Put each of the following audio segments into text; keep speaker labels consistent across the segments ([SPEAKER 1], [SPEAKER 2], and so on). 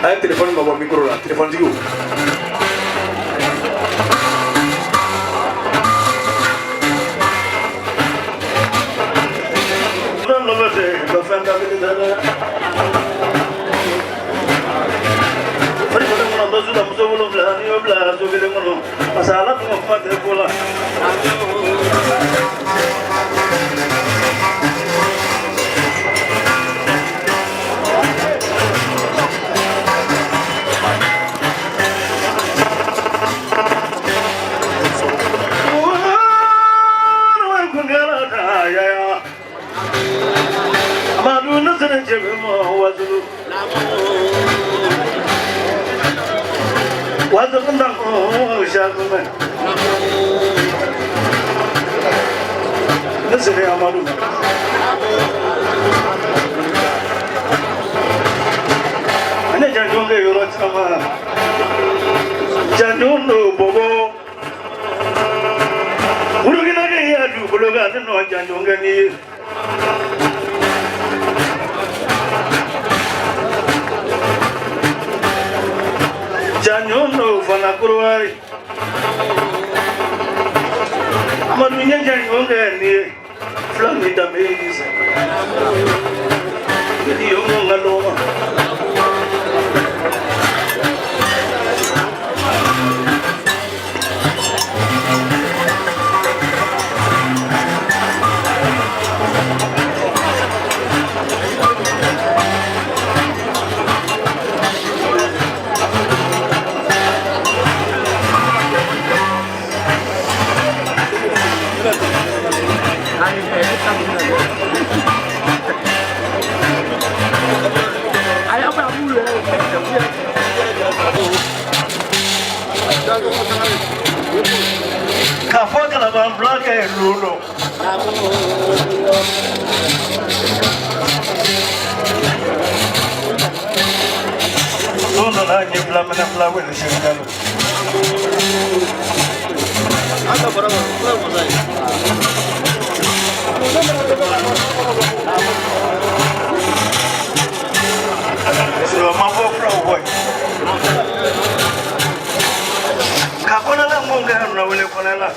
[SPEAKER 1] Ay, telepon bawa mikro lah, telepon juga. Masalah pengobat bola. Janyono fana kurwari amadunya janyonga ni flami dameiz jadi yomo ngaloma Kafa kana ban blaka e luno luno na ni bla mana bla wele shingalo anda para bla mozai so mambo flow boy kakona la monga na wele kona la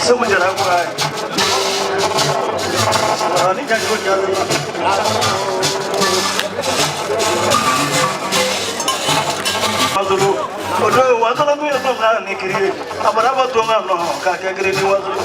[SPEAKER 1] so mujara ko ay ani jango jalo azulu odo wazala mu yato na nikiri abara ba tonga no ka ka gire ni wazulu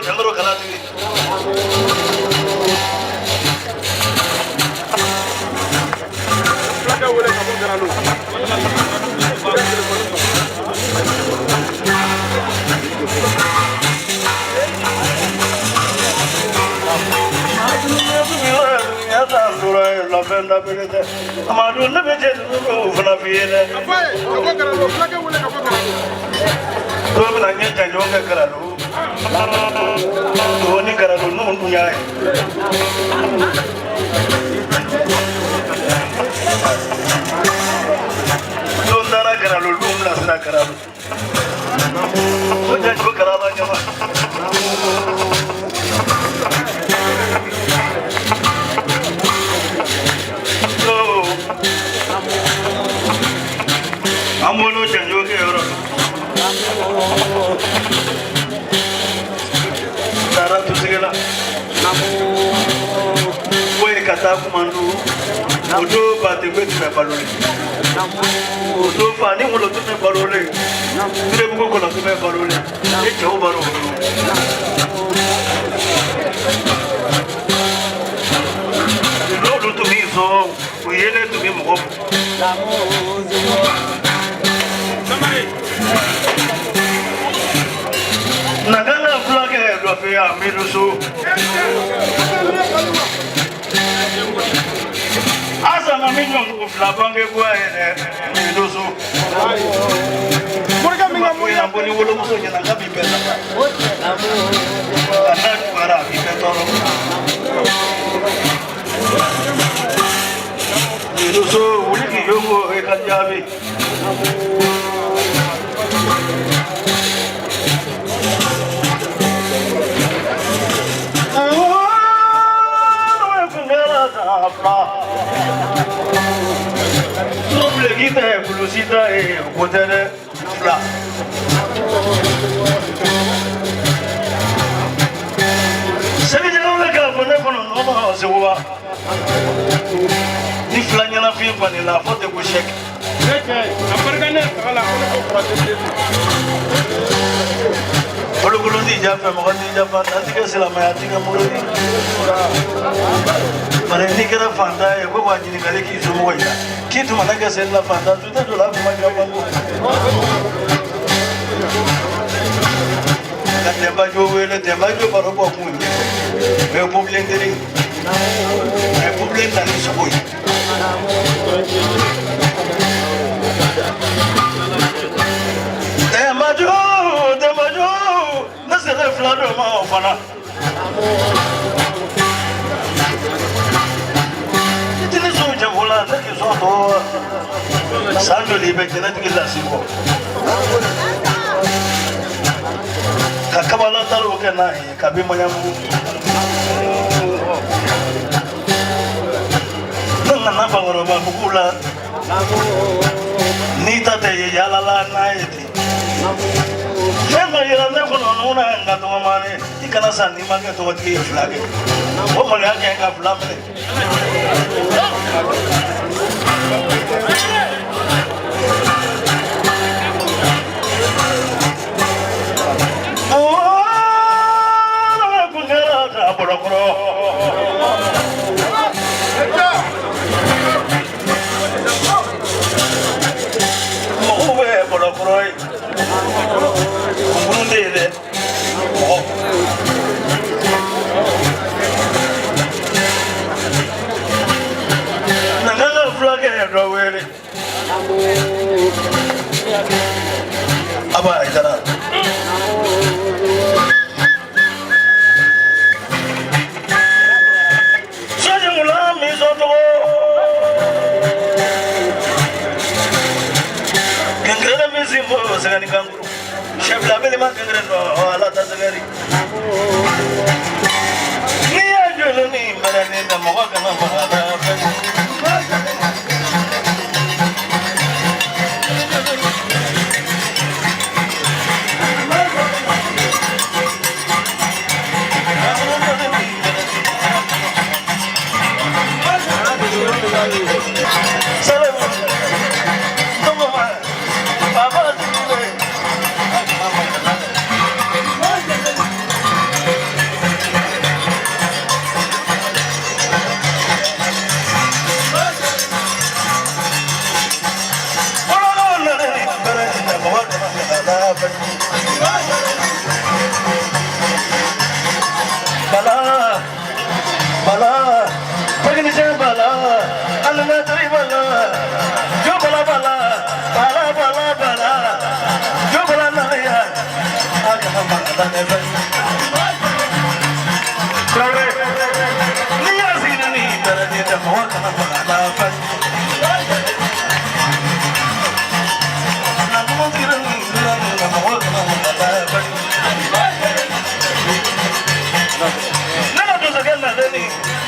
[SPEAKER 1] Jangaro kalati. Plaka wala kabo garalo. Amadu na beje no fana fiele. Apai, kabo garalo, plaka wala kabo garalo. To bana nyanja jonga garalo. Doni garalo no mundu yae. Dondara garalo lumla sna garalo. Oja jo garalo nyama. Amolo janjo ke oro. Tara tu segala. Koe kata kumandu. Odo bate betu me balole. Odo fani mulo tu me balole. Tire buko kola tu me balole. E chau baro. Lolo tu mi so, uyele tu mi mo. Nagala flage do fe amirusu. Asa maminyo flabange bwa ene amirusu. Morga minga moya mboni wolo muso nyana ngabi pesa. Ana para bipetoro. Amirusu uliki yongo ekanjabi. Trouble guita e velocidad e potere fla. Se vi non le capo ne con no se va. Ni flanya na fi pa ni la foto ko shek. Apargane kala ko proteste. Olo gulundi jafa mo gandi jafa atika selama atika mulodi. Mare ni kera fanda e ko wajini kale ki sumo ya. Kitu manaka sella fanda tuta dola kuma jafa mo. La temba jo wele temba jo baro ko kunni. Me problem deri. Me problem tani sumo. Temba jo na se reflado ma ofana. Vola che sono sanno lì perché non ti la si può kakabala taro ke nai kabi manyamu nana bangoro ba bukula ni tate yala la naiti Sema yala ne kono nuna ngato mane ikana sani mange to wati flage o mole ake nga flame Aba idara Saje mula mi soto Kangrena mi simbo sagani kanguru Chef la bele man kangrena ala ta sagari Ni ajolo ni marane na moga kana moga None of those again,